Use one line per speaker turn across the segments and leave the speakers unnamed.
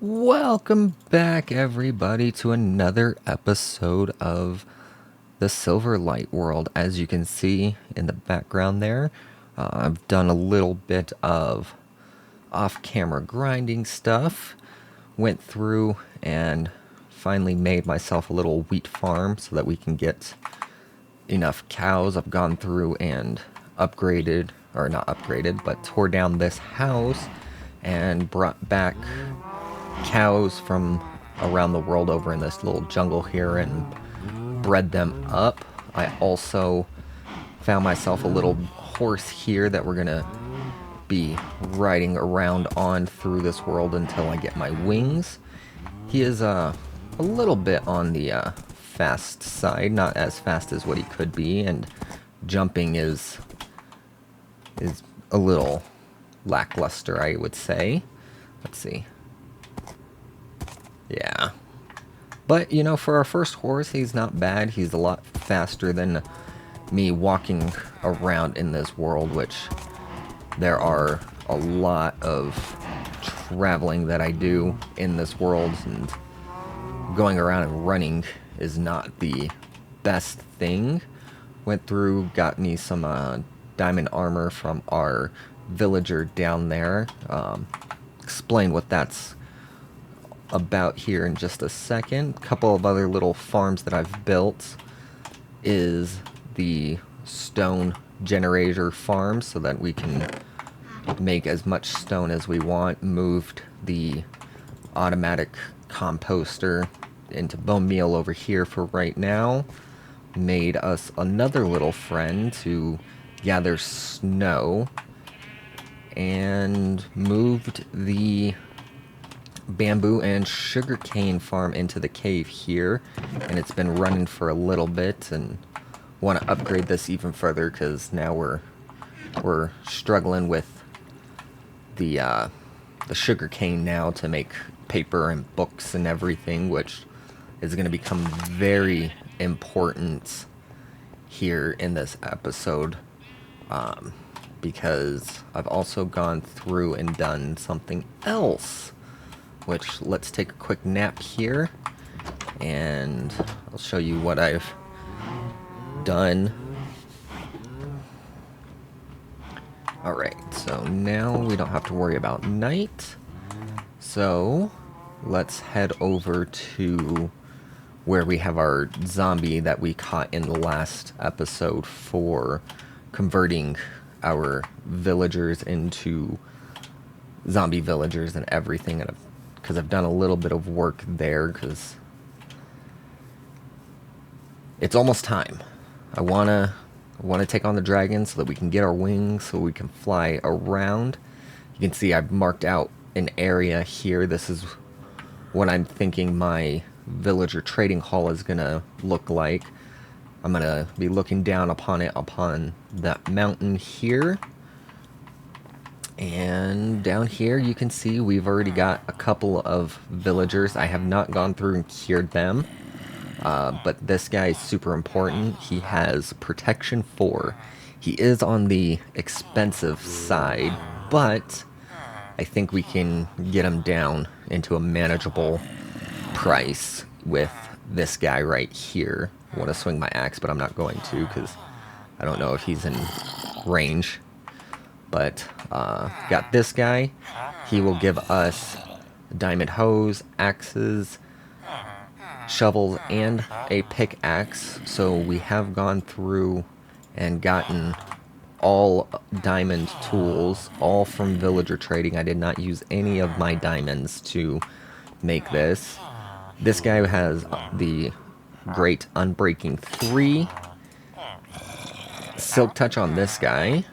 Welcome back, everybody, to another episode of the Silverlight World. As you can see in the background there, I've done a little bit of off-camera grinding stuff. Went through and finally made myself a little wheat farm so that we can get enough cows. I've gone through and upgraded, or not upgraded, but tore down this house and brought back cows from around the world over in this little jungle here and bred them up. I also found myself a little horse here that we're gonna be riding around on through this world until I get my wings. He is a little bit on the fast side, not as fast as what he could be, and jumping is a little lackluster, I would say. Let's see. Yeah. But, you know, for our first horse, he's not bad. He's a lot faster than me walking around in this world, which there are a lot of traveling that I do in this world, and going around and running is not the best thing. Went through, got me some diamond armor from our villager down there. Explain what that's about here in just a second. A couple of other little farms that I've built is the stone generator farm so that we can make as much stone as we want. Moved the automatic composter into bone meal over here for right now. Made us another little friend to gather snow, and moved the bamboo and sugarcane farm into the cave here, and it's been running for a little bit, and want to upgrade this even further because now we're struggling with the sugarcane now to make paper and books and everything, which is going to become very important here in this episode, because I've also gone through and done something else, which, let's take a quick nap here and I'll show you what I've done. Alright, so now we don't have to worry about night, so let's head over to where we have our zombie that we caught in the last episode for converting our villagers into zombie villagers and everything, and because I've done a little bit of work there because it's almost time. I wanna take on the dragon so that we can get our wings so we can fly around. You can see I've marked out an area here. This is what I'm thinking my villager trading hall is gonna look like. I'm gonna be looking down upon it, upon that mountain here. And down here you can see we've already got a couple of villagers. I have not gone through and cured them, but this guy is super important. He has protection 4. He is on the expensive side, but I think we can get him down into a manageable price with this guy right here. I want to swing my axe, but I'm not going to because I don't know if he's in range. But got this guy. He will give us diamond hose, axes, shovels, and a pickaxe. So we have gone through and gotten all diamond tools, all from villager trading. I did not use any of my diamonds to make this. This guy has the great unbreaking 3. Silk touch on this guy.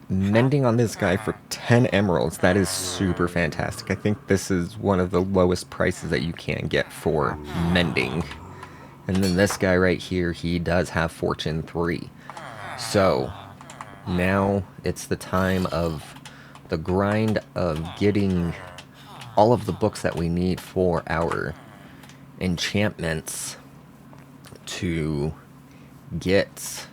Mending on this guy for 10 emeralds. That is super fantastic. I think this is one of the lowest prices that you can get for mending. And then this guy right here, he does have fortune 3. So now it's the time of the grind of getting all of the books that we need for our enchantments to get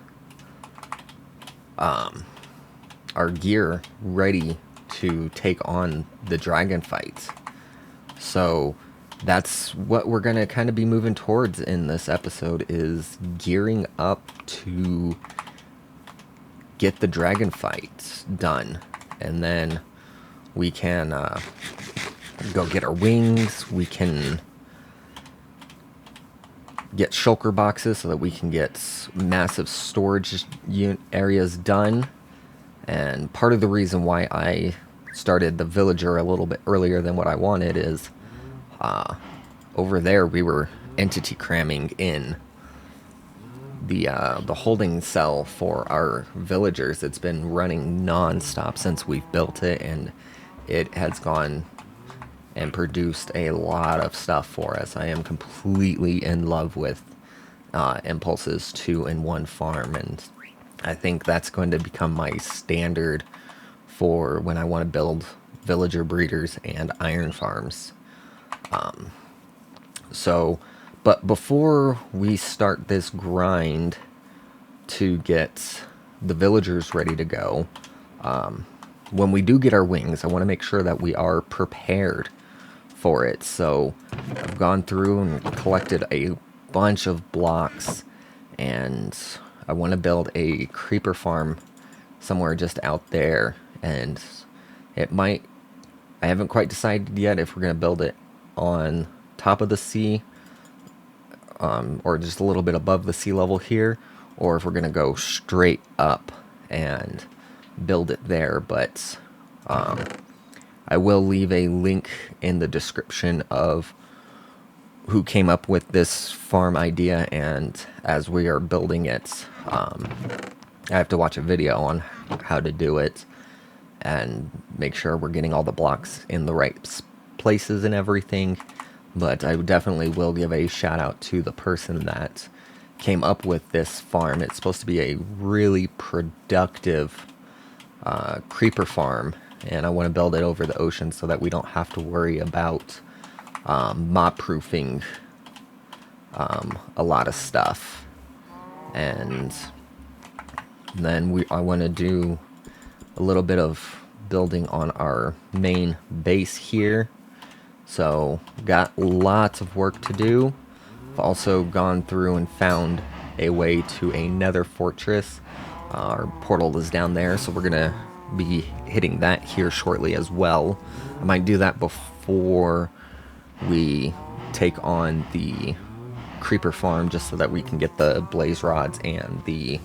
our gear ready to take on the dragon fight. So that's what we're going to kind of be moving towards in this episode, is gearing up to get the dragon fight done. And then we can go get our wings. We can get shulker boxes so that we can get massive storage areas done. And part of the reason why I started the villager a little bit earlier than what I wanted is over there we were entity cramming in the holding cell for our villagers. It's been running non-stop since we've built it, and it has gone and produced a lot of stuff for us. I am completely in love with Impulse's 2-in-1 farm, and I think that's going to become my standard for when I want to build villager breeders and iron farms. But before we start this grind to get the villagers ready to go, when we do get our wings, I want to make sure that we are prepared for it. So I've gone through and collected a bunch of blocks, and I want to build a creeper farm somewhere just out there. And I haven't quite decided yet if we're going to build it on top of the sea, or just a little bit above the sea level here, or if we're going to go straight up and build it there. But I will leave a link in the description of who came up with this farm idea, and as we are building it, I have to watch a video on how to do it and make sure we're getting all the blocks in the right places and everything. But I definitely will give a shout out to the person that came up with this farm. It's supposed to be a really productive creeper farm, and I want to build it over the ocean so that we don't have to worry about mob proofing a lot of stuff. And then I want to do a little bit of building on our main base here. So got lots of work to do. I've also gone through and found a way to a nether fortress. Our portal is down there, so we're gonna be hitting that here shortly as well. I might do that before we take on the creeper farm, just so that we can get the blaze rods and the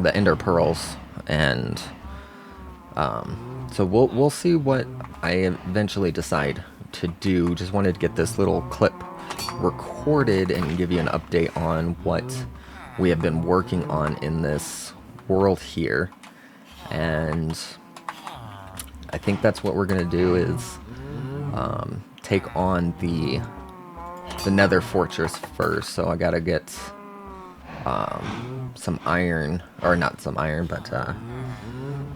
the ender pearls. And so we'll see what I eventually decide to do. Just wanted to get this little clip recorded and give you an update on what we have been working on in this world here. And I think that's what we're gonna do, is take on the nether fortress first. So I gotta get some iron, or not some iron, but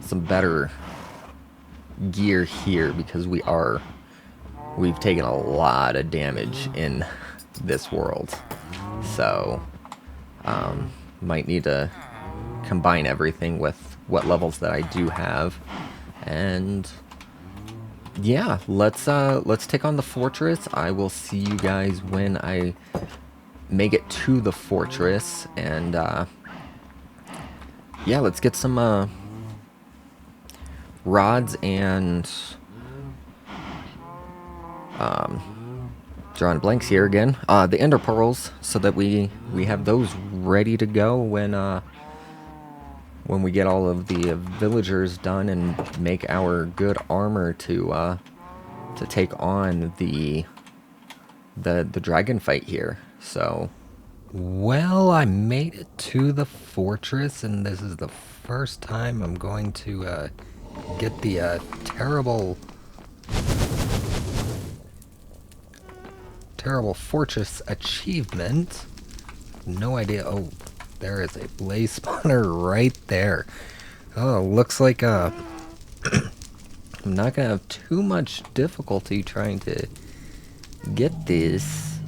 some better gear here, because we've taken a lot of damage in this world. So might need to combine everything with what levels that I do have. And yeah, let's take on the fortress. I will see you guys when I make it to the fortress. And yeah, let's get some rods and drawing blanks here again. The ender pearls, so that we have those ready to go when we get all of the villagers done and make our good armor to take on the dragon fight here. So, well, I made it to the fortress, and this is the first time I'm going to get the terrible fortress achievement. No idea. Oh, there is a blaze spawner right there. Oh, looks like I'm not gonna have too much difficulty trying to get these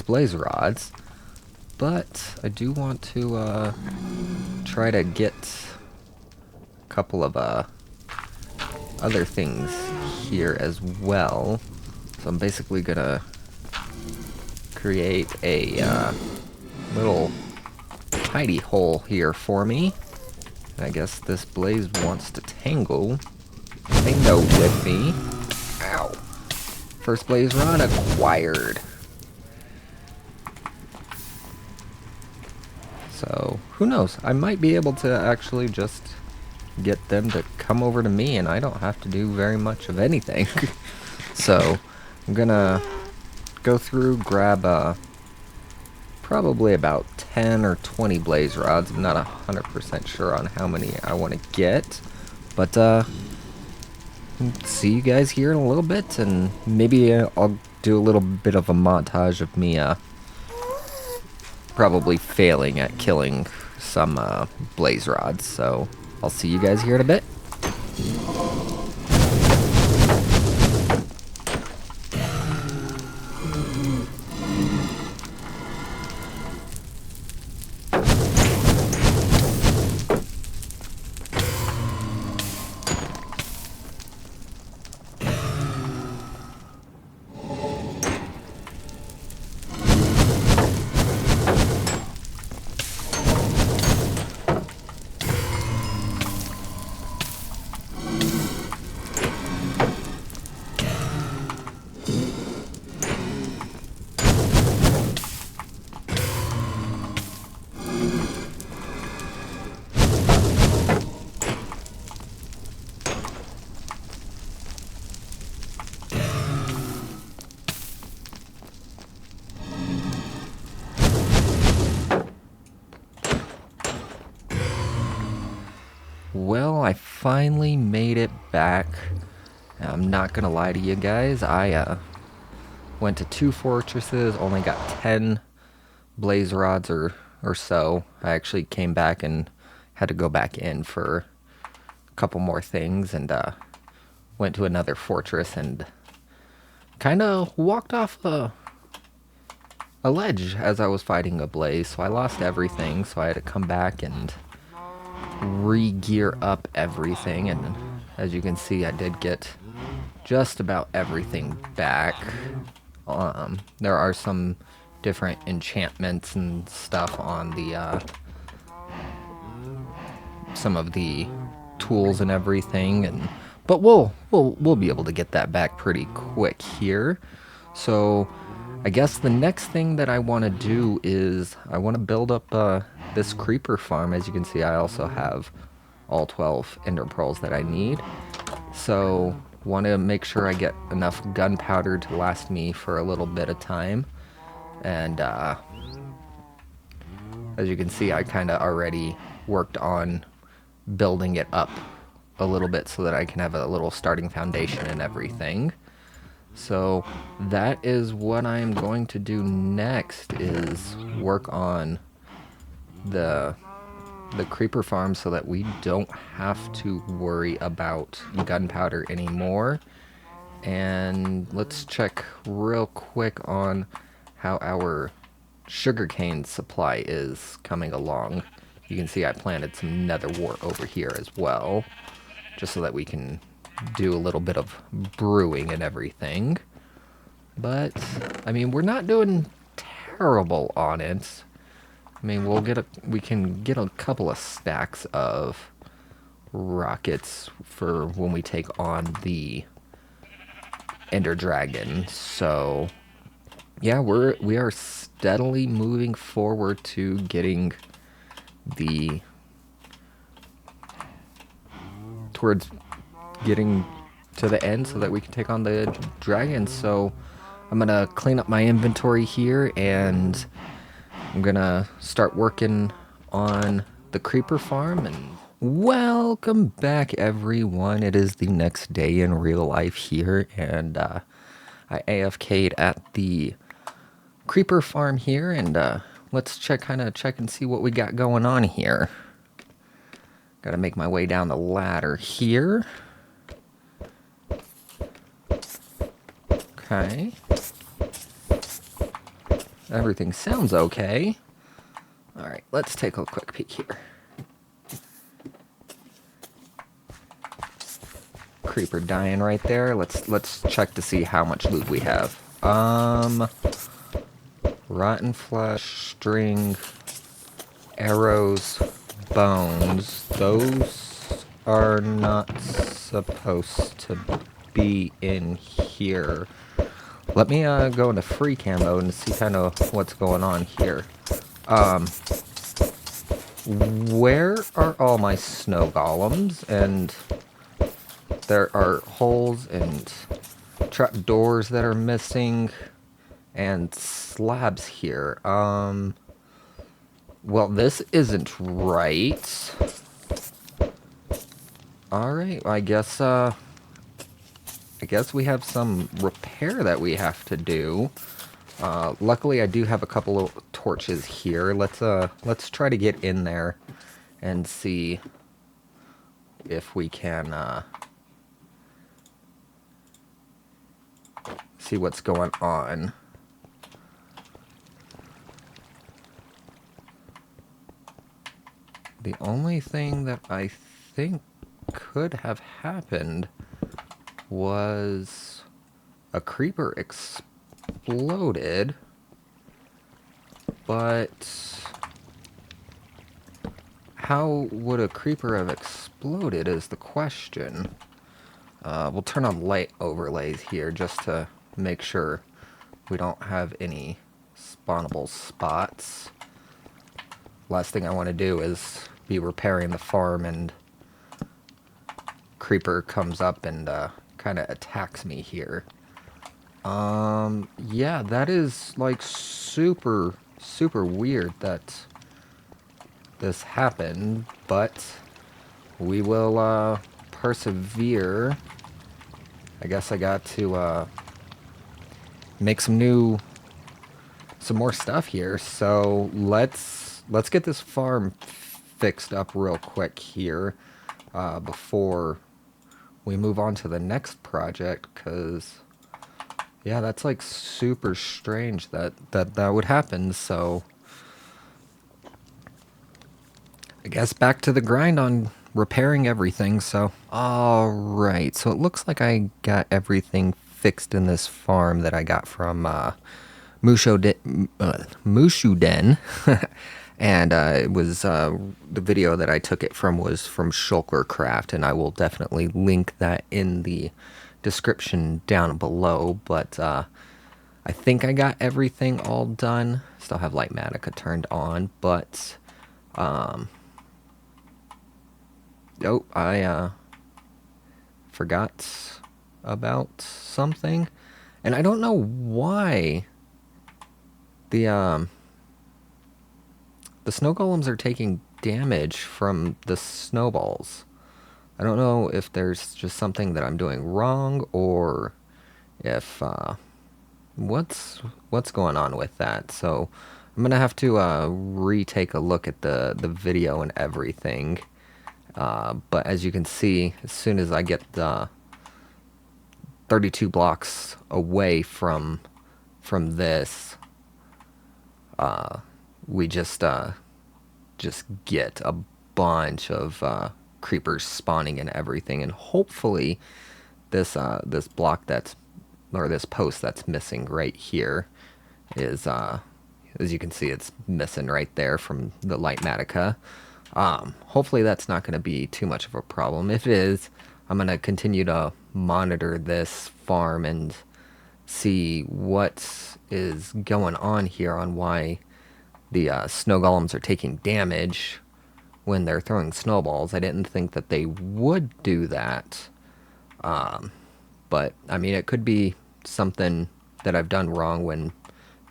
blaze rods, but I do want to try to get couple of other things here as well. So I'm basically gonna create a little hidey hole here for me. I guess this blaze wants to tangle with me. Ow. First blaze rod acquired. So, who knows? I might be able to actually just get them to come over to me and I don't have to do very much of anything. So, I'm gonna go through, grab probably about 10 or 20 blaze rods. I'm not 100% sure on how many I want to get. But, see you guys here in a little bit, and maybe I'll do a little bit of a montage of me probably failing at killing some blaze rods. So I'll see you guys here in a bit. Well, I finally made it back. I'm not gonna lie to you guys, I went to 2 fortresses, only got 10 blaze rods or so. I actually came back and had to go back in for a couple more things, and went to another fortress and kind of walked off a ledge as I was fighting a blaze, so I lost everything, so I had to come back and re-gear up everything, and as you can see I did get just about everything back. There are some different enchantments and stuff on the some of the tools and everything, but we'll be able to get that back pretty quick here. So I guess the next thing that I want to do is I want to build up this creeper farm. As you can see, I also have all 12 ender pearls that I need. So want to make sure I get enough gunpowder to last me for a little bit of time. And as you can see, I kind of already worked on building it up a little bit so that I can have a little starting foundation and everything. So that is what I'm going to do next, is work on the creeper farm so that we don't have to worry about gunpowder anymore. And let's check real quick on how our sugarcane supply is coming along. You can see I planted some nether wart over here as well, just so that we can do a little bit of brewing and everything. But I mean, we're not doing terrible on it. I mean, we can get a couple of stacks of rockets for when we take on the Ender Dragon. So yeah, we are steadily moving forward to getting towards getting to the end so that we can take on the dragon. So I'm gonna clean up my inventory here, and I'm gonna start working on the creeper farm. And welcome back, everyone. It is the next day in real life here, and I AFK'd at the creeper farm here, and let's check and see what we got going on here. Gotta make my way down the ladder here. Okay. Everything sounds okay. Alright, let's take a quick peek here. creeper dying right there. Let's check to see how much loot we have. Rotten flesh, string, arrows, bones. Those are not supposed to be in here. Let me go into free cam mode and see kind of what's going on here. Where are all my snow golems? And there are holes and trap doors that are missing and slabs here. Well, this isn't right. Alright, I guess we have some repair that we have to do. Luckily, I do have a couple of torches here. Let's try to get in there and see if we can see what's going on. The only thing that I think could have happened was a creeper exploded, but how would a creeper have exploded is the question. We'll turn on light overlays here just to make sure we don't have any spawnable spots. Last thing I want to do is be repairing the farm and creeper comes up and kind of attacks me here. Yeah, that is like super weird that this happened, but we will persevere. I guess I got to make some more stuff here. So let's get this farm fixed up real quick here before we move on to the next project, because yeah, that's like super strange that would happen. So I guess back to the grind on repairing everything. So alright, so it looks like I got everything fixed in this farm that I got from Mushu Den. And it was the video that I took it from was from Shulkercraft, and I will definitely link that in the description down below. But I think I got everything all done. Still have Lightmatica turned on, but oh, I forgot about something, and I don't know why the snow golems are taking damage from the snowballs. I don't know if there's just something that I'm doing wrong, or if what's going on with that. So I'm gonna have to retake a look at the video and everything. But as you can see, as soon as I get 32 blocks away from this, we just get a bunch of creepers spawning and everything, and hopefully this block this post that's missing right here is as you can see, it's missing right there from the Lightmatica. Hopefully that's not going to be too much of a problem. If it is, I'm going to continue to monitor this farm and see what is going on here on why the snow golems are taking damage when they're throwing snowballs. I didn't think that they would do that. But, I mean, it could be something that I've done wrong when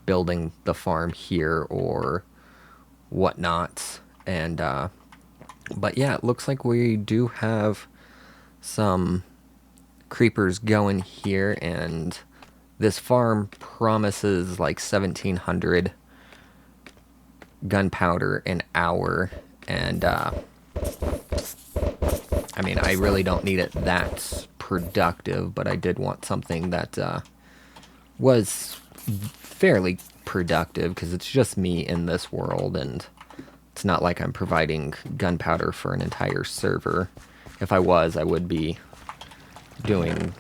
building the farm here or whatnot. And, but yeah, it looks like we do have some creepers going here, and this farm promises like 1,700 gunpowder an hour, and I mean, I really don't need it that productive, but I did want something that was fairly productive, because it's just me in this world, and it's not like I'm providing gunpowder for an entire server. If I was, I would be doing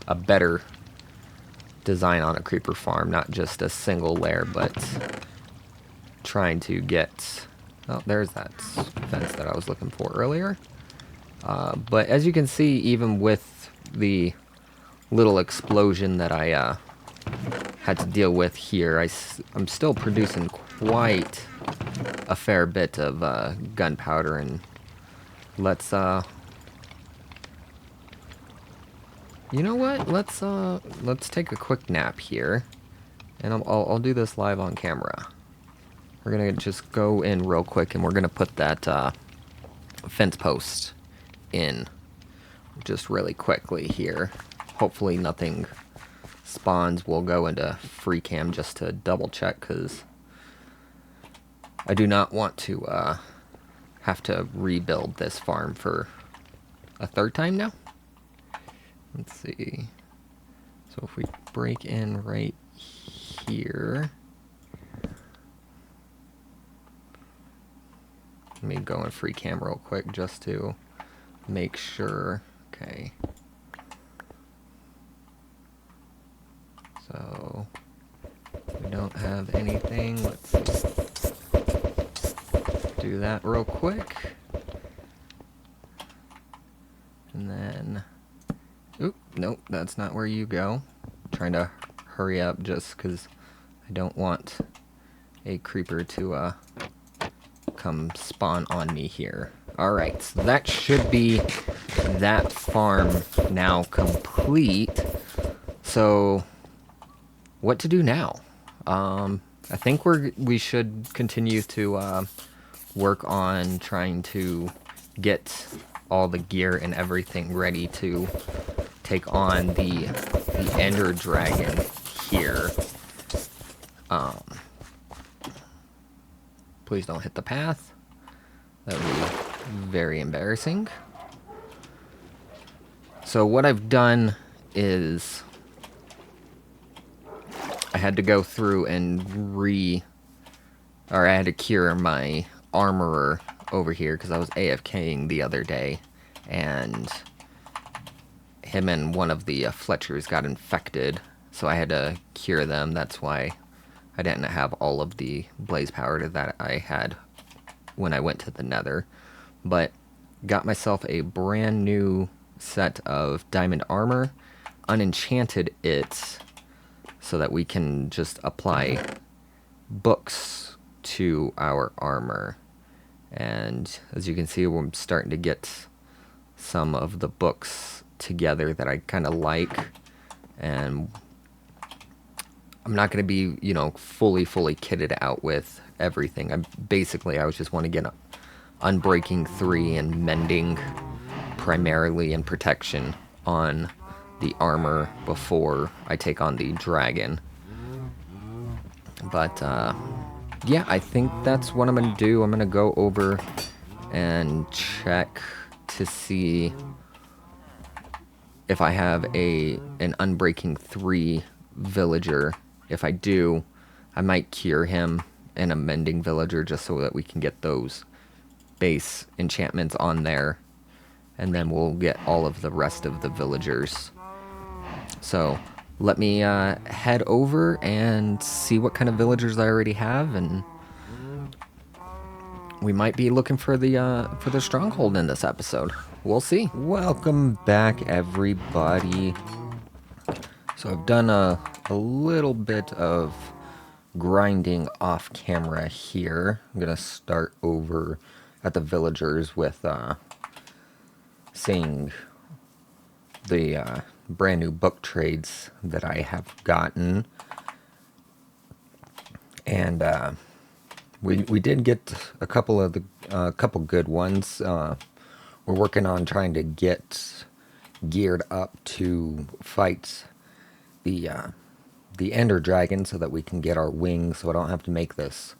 a better design on a creeper farm, not just a single layer, but trying to get... Oh, there's that fence that I was looking for earlier. But as you can see, even with the little explosion that I had to deal with here, I'm still producing quite a fair bit of gunpowder. And let's you know what? Let's take a quick nap here, and I'll do this live on camera. We're gonna just go in real quick, and we're gonna put that fence post in just really quickly here. Hopefully nothing spawns. We'll go into free cam just to double check, because I do not want to have to rebuild this farm for a third time now. Let's see. So if we break in right here, let me go in free cam real quick just to make sure. Okay. So we don't have anything. Let's do that real quick. And then, oop, nope, that's not where you go. I'm trying to hurry up just because I don't want a creeper to come spawn on me here. Alright, so that should be that farm now complete. So what to do now? I think we should continue to work on trying to get all the gear and everything ready to take on the Ender Dragon here. Please don't hit the path. That would be very embarrassing. So what I've done is I had to go through and I had to cure my armorer over here because I was AFKing the other day, and him and one of the Fletchers got infected, so I had to cure them. That's why I didn't have all of the blaze powder that I had when I went to the Nether, but got myself a brand new set of diamond armor, unenchanted it so that we can just apply books to our armor. And as you can see, we're starting to get some of the books together that I kind of like. And I'm not going to be, you know, fully kitted out with everything. I was just want to get Unbreaking 3 and Mending primarily, and Protection on the armor before I take on the dragon. But yeah, I think that's what I'm going to do. I'm going to go over and check to see if I have an Unbreaking 3 villager. If I do, I might cure him and a Mending villager just so that we can get those base enchantments on there, and then we'll get all of the rest of the villagers. So let me head over and see what kind of villagers I already have, and we might be looking for the stronghold in this episode. We'll see. Welcome back, everybody. So I've done a little bit of grinding off camera here. I'm gonna start over at the villagers with seeing the brand new book trades that I have gotten, and we did get a couple of couple good ones. We're working on trying to get geared up to fight the Ender Dragon so that we can get our wings, so I don't have to make this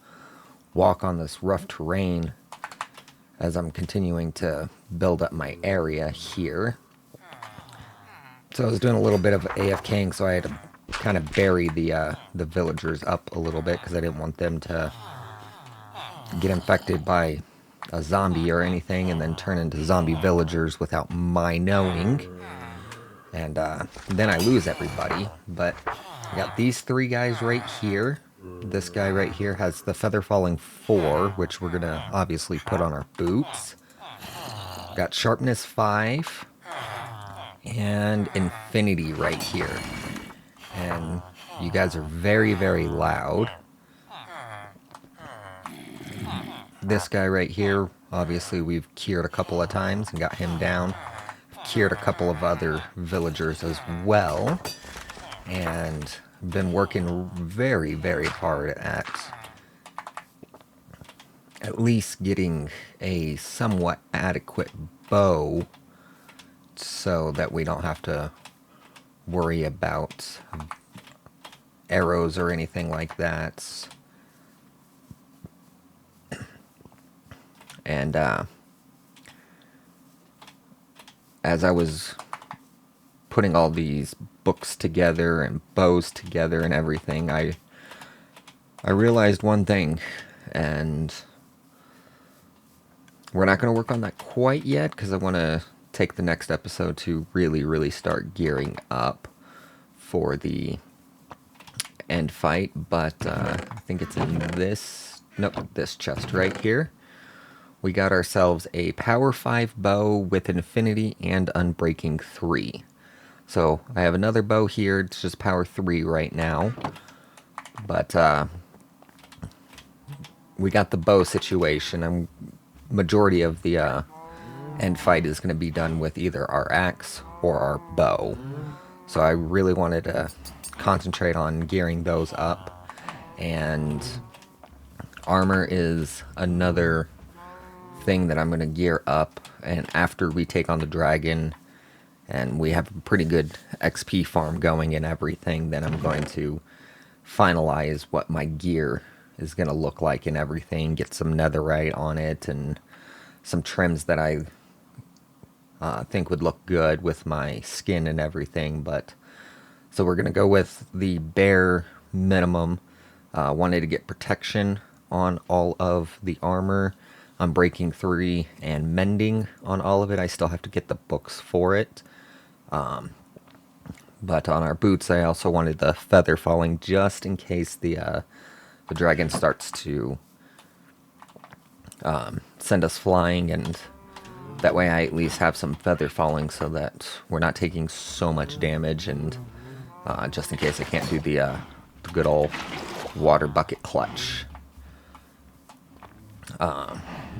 walk on this rough terrain as I'm continuing to build up my area here. So I was doing a little bit of AFKing, so I had to kind of bury the villagers up a little bit because I didn't want them to get infected by a zombie or anything and then turn into zombie villagers without my knowing. And then I lose everybody. But I got these three guys right here. This guy right here has the Feather Falling 4, which we're going to obviously put on our boots. Got Sharpness 5. And Infinity right here. And you guys are very, very loud. This guy right here, obviously we've cured a couple of times and got him down. Cured a couple of other villagers as well. And been working very, very hard at least getting a somewhat adequate bow so that we don't have to worry about arrows or anything like that. And as I was putting all these books together and bows together and everything, I realized one thing, and we're not going to work on that quite yet because I want to take the next episode to really, really start gearing up for the end fight. But I think it's in this chest right here. We got ourselves a Power 5 bow with Infinity and Unbreaking 3. So I have another bow here. It's just Power 3 right now. But we got the bow situation. Majority of the end fight is going to be done with either our axe or our bow. So I really wanted to concentrate on gearing those up. And armor is another thing that I'm going to gear up. And after we take on the dragon and we have a pretty good XP farm going and everything, then I'm going to finalize what my gear is going to look like and everything. Get some netherite on it and some trims that I think would look good with my skin and everything. But so we're going to go with the bare minimum. Wanted to get protection on all of the armor. I'm breaking 3 and mending on all of it. I still have to get the books for it. But on our boots, I also wanted the feather falling just in case the dragon starts to send us flying, and that way I at least have some feather falling so that we're not taking so much damage, and just in case I can't do the good old water bucket clutch.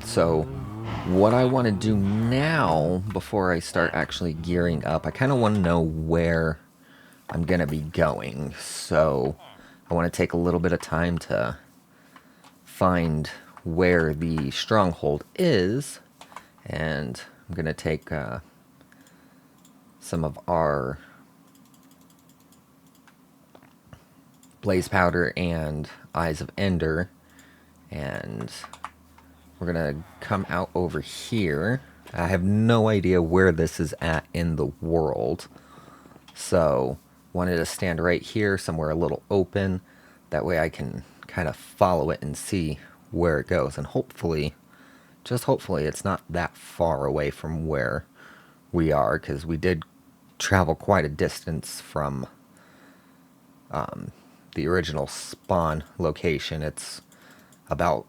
So what I want to do now, before I start actually gearing up, I kind of want to know where I'm going to be going. So I want to take a little bit of time to find where the stronghold is. And I'm going to take some of our blaze powder and eyes of ender, and we're going to come out over here. I have no idea where this is at in the world. So, wanted to stand right here, somewhere a little open. That way I can kind of follow it and see where it goes. And hopefully, just hopefully, it's not that far away from where we are. Because we did travel quite a distance from the original spawn location. It's about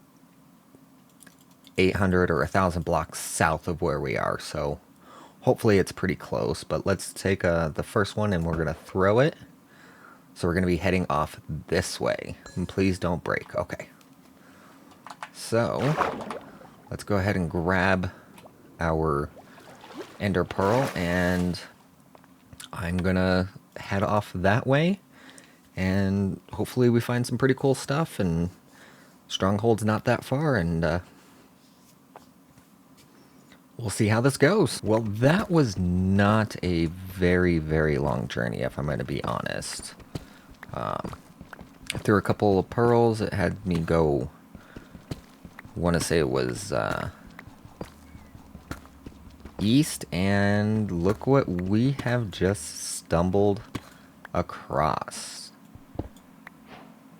800 or 1,000 blocks south of where we are, so hopefully it's pretty close. But let's take the first one and we're going to throw it. So we're going to be heading off this way. And please don't break. Okay. So let's go ahead and grab our ender pearl, and I'm going to head off that way. And hopefully we find some pretty cool stuff, and Stronghold's not that far, and we'll see how this goes. Well, that was not a very, very long journey, if I'm going to be honest. Through a couple of pearls, it had me go, I want to say it was east, and look what we have just stumbled across.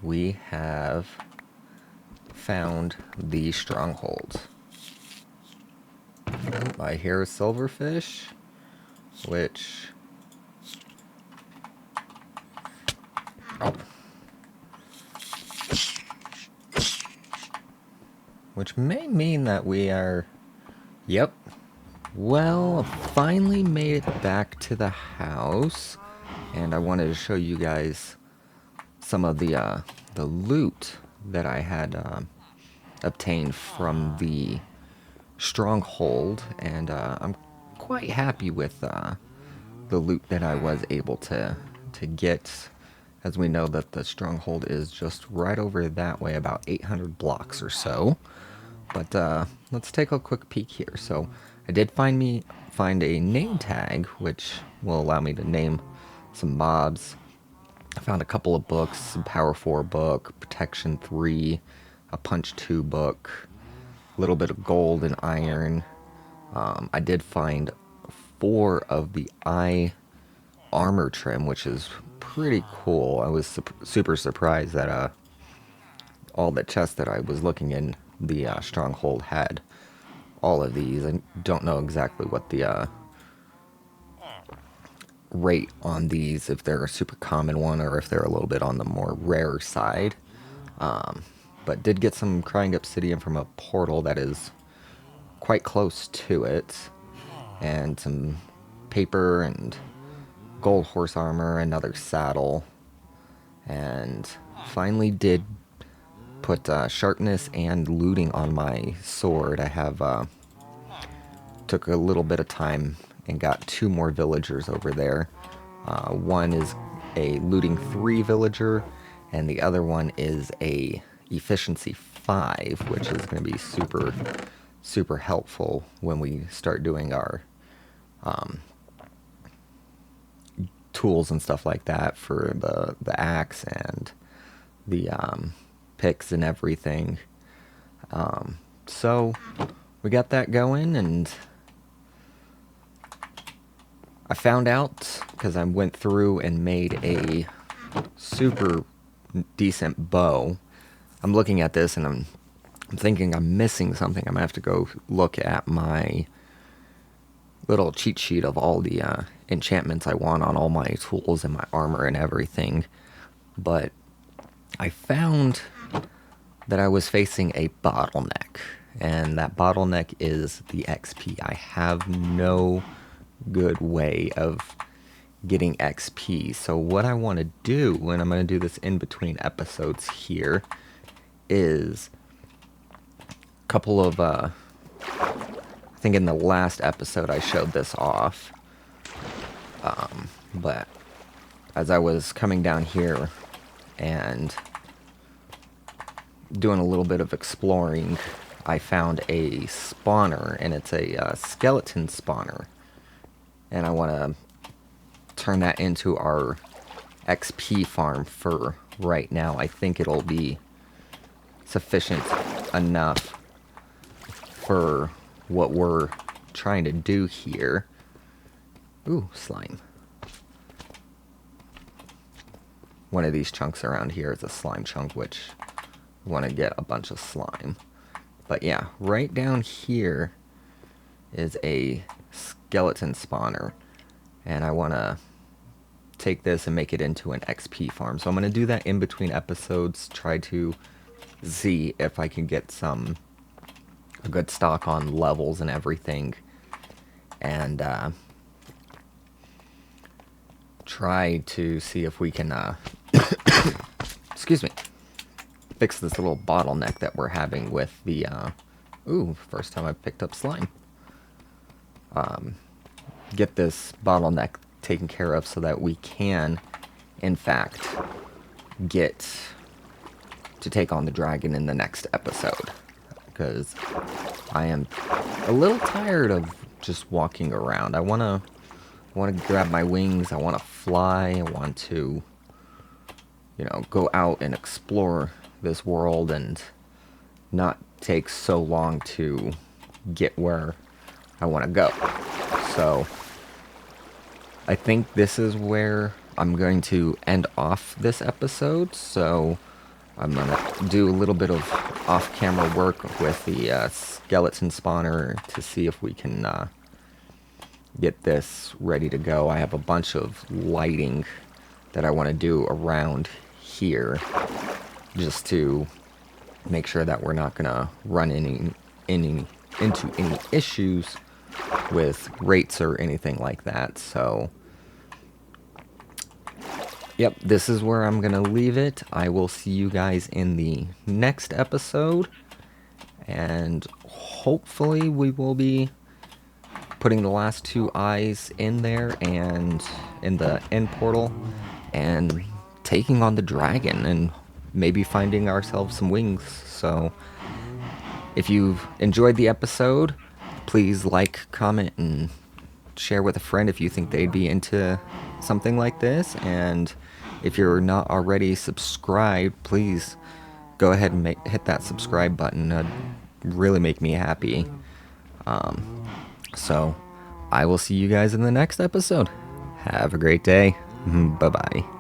We have found the stronghold. Oh, I hear a silverfish, which... Oh. Which may mean that we are... Yep. Well, finally made it back to the house, and I wanted to show you guys some of the loot that I had obtained from the stronghold, and I'm quite happy with the loot that I was able to get, as we know that the stronghold is just right over that way, about 800 blocks or so. But let's take a quick peek here. So I did find a name tag, which will allow me to name some mobs. I found a couple of books, some Power 4 book, Protection 3, a Punch 2 book, a little bit of gold and iron. I did find 4 of the eye armor trim, which is pretty cool. I was super surprised that all the chests that I was looking in the stronghold had all of these. I don't know exactly what the rate on these, if they're a super common one or if they're a little bit on the more rare side. But did get some crying obsidian from a portal that is quite close to it, and some paper and gold horse armor, another saddle, and finally did put sharpness and looting on my sword. I have took a little bit of time and got 2 more villagers over there. One is a looting 3 villager, and the other one is a efficiency 5, which is going to be super helpful when we start doing our tools and stuff like that for the axe and the picks and everything. So we got that going, and I found out, because I went through and made a super decent bow. I'm looking at this and I'm thinking I'm missing something. I'm gonna have to go look at my little cheat sheet of all the enchantments I want on all my tools and my armor and everything. But I found that I was facing a bottleneck, and that bottleneck is the XP. I have no good way of getting XP. So what I want to do, and I'm going to do this in between episodes here, is a couple of I think in the last episode I showed this off, but as I was coming down here and doing a little bit of exploring, I found a spawner, and it's a skeleton spawner, and I want to turn that into our XP farm for right now. I think it'll be sufficient enough for what we're trying to do here. Ooh, slime. One of these chunks around here is a slime chunk, which we want to get a bunch of slime. But yeah, right down here is a skeleton spawner, and I want to take this and make it into an XP farm. So I'm going to do that in between episodes, try to see if I can get a good stock on levels and everything, and try to see if we can excuse me, fix this little bottleneck that we're having with the ooh, first time I've picked up slime. Get this bottleneck taken care of so that we can, in fact, get to take on the dragon in the next episode. Because I am a little tired of just walking around. I want to grab my wings. I want to fly. I want to, go out and explore this world and not take so long to get where I want to go. So I think this is where I'm going to end off this episode. So I'm gonna do a little bit of off-camera work with the skeleton spawner to see if we can get this ready to go. I have a bunch of lighting that I want to do around here just to make sure that we're not gonna run into any issues with rates or anything like that. So yep, this is where I'm gonna leave it. I will see you guys in the next episode, and hopefully we will be putting the last 2 eyes in there and in the end portal and taking on the dragon and maybe finding ourselves some wings. So if you've enjoyed the episode, please like, comment, and share with a friend if you think they'd be into something like this. And if you're not already subscribed, please go ahead and hit that subscribe button. That'd really make me happy. So I will see you guys in the next episode. Have a great day. Bye-bye.